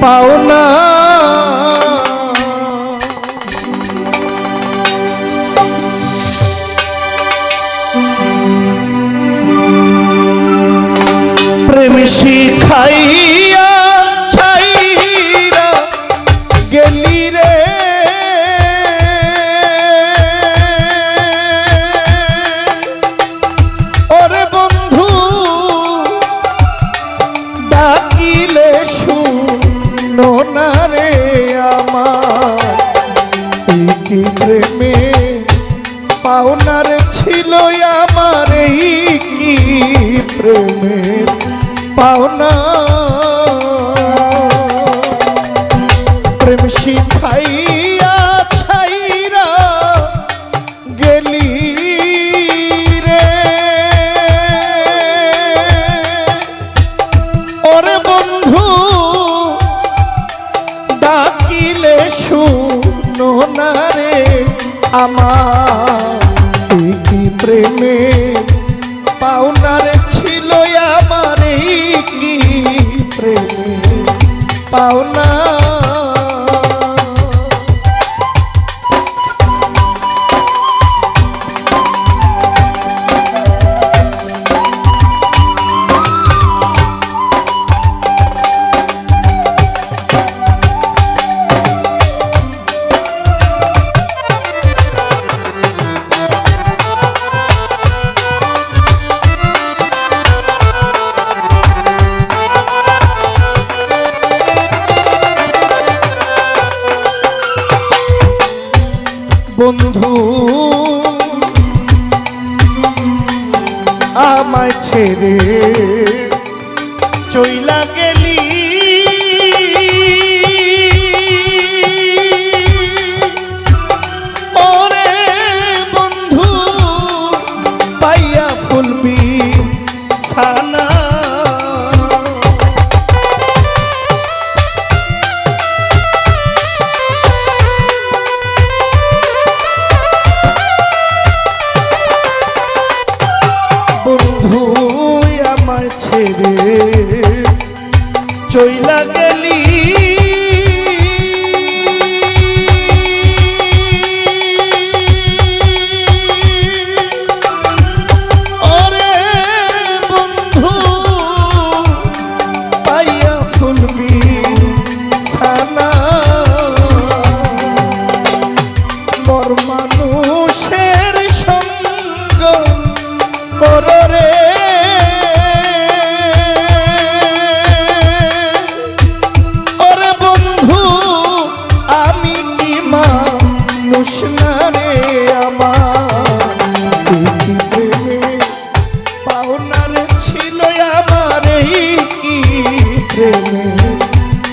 পাওনা প্রেম শিখাইয়া ছাইরা গেলি রে ওরে বন্ধু ডাকিলে শুনো না রে আমার কি প্রেমে পাওনার ছিল আমার কি প্রেমের পাওনা প্রেম শিখাইয়া ছাইরা গেলি রে ওরে বন্ধু ডাকিলে শুনো না রে আমার কি প্রেমের পাওনার ছিল আমার কি প্রেমের পাওনা বন্ধু আমায় ছেড়ে চইলা গেলি ওরে বন্ধু পাইয়া ফুলবি সানা ছেড়ে চইলা গেলি ওরে বন্ধু পাইয়া ফুলবি সানা বর মানুষের সঙ্গ করো রে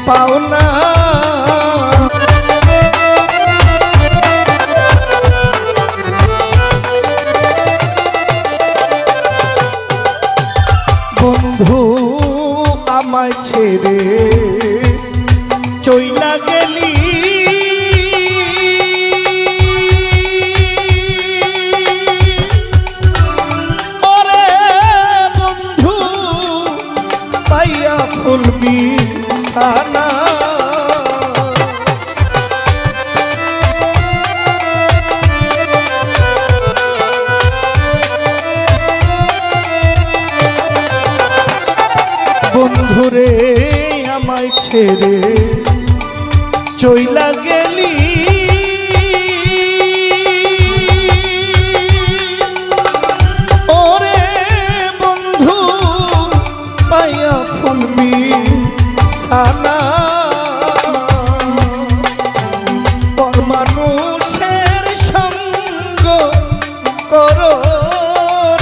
পাওনা বন্ধু আমায় ছেড়ে চইলা গেলি ওরে বন্ধু পাইয়া ফুলবি সানা বন্ধুরে আমায় ছেড়ে চইলা গেলি ওরে বন্ধু পাইয়া ফুলবি সানা পর মানুষের সঙ্গ করো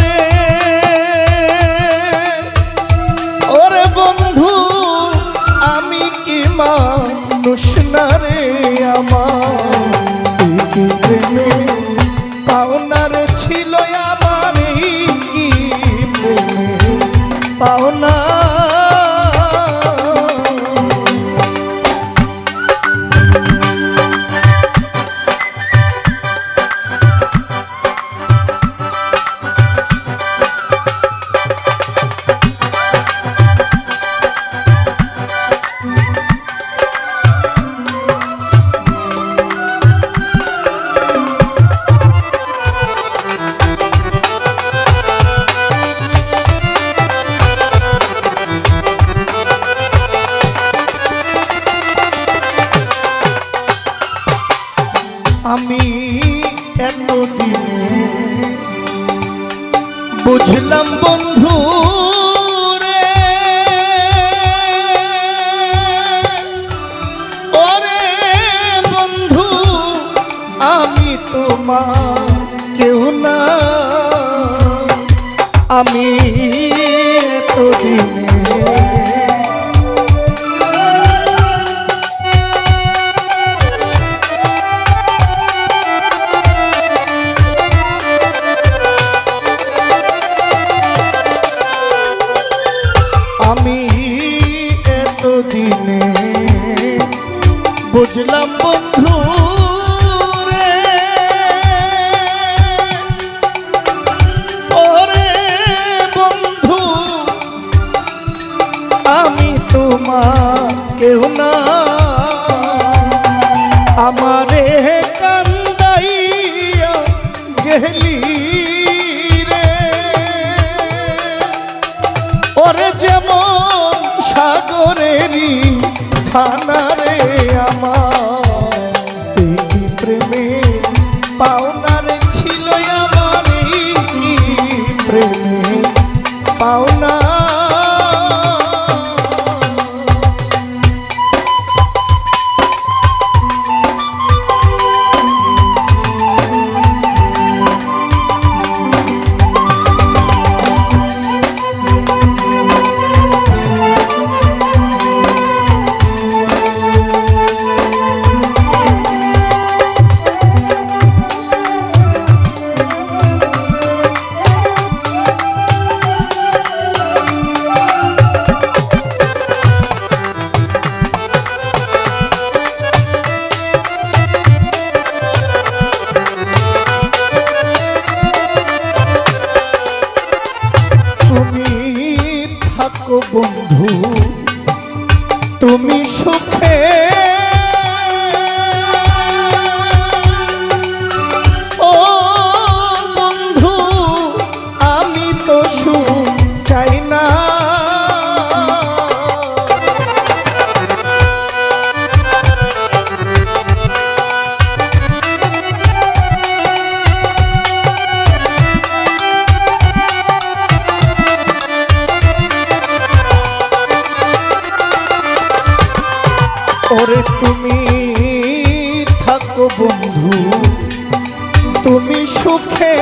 রে ওরে বন্ধু আমি কি মানুষ না রে আমার কি প্রেমে পাওনার ছিল আমার কি প্রেমে পাওনা আমি এতদিনে বুঝলাম বন্ধু রে, ওরে বন্ধু আমি তোমার কেউ না, আমি এতদিনে বুঝলাম বন্ধু রে, ওরে বন্ধু আমি তোমার কেউ না, আমারে কান্দাইয়া গেলি রে, ওরে যেমন সাগরেরই ফানারে আমার এই প্রেমে পাওনারে ছিল আমার, এই প্রেমে পাওনা বন্ধু তুমি সুখে, ও বন্ধু আমি তো সুখ চাই না, ওরে তুমি থাকো বন্ধু তুমি সুখে।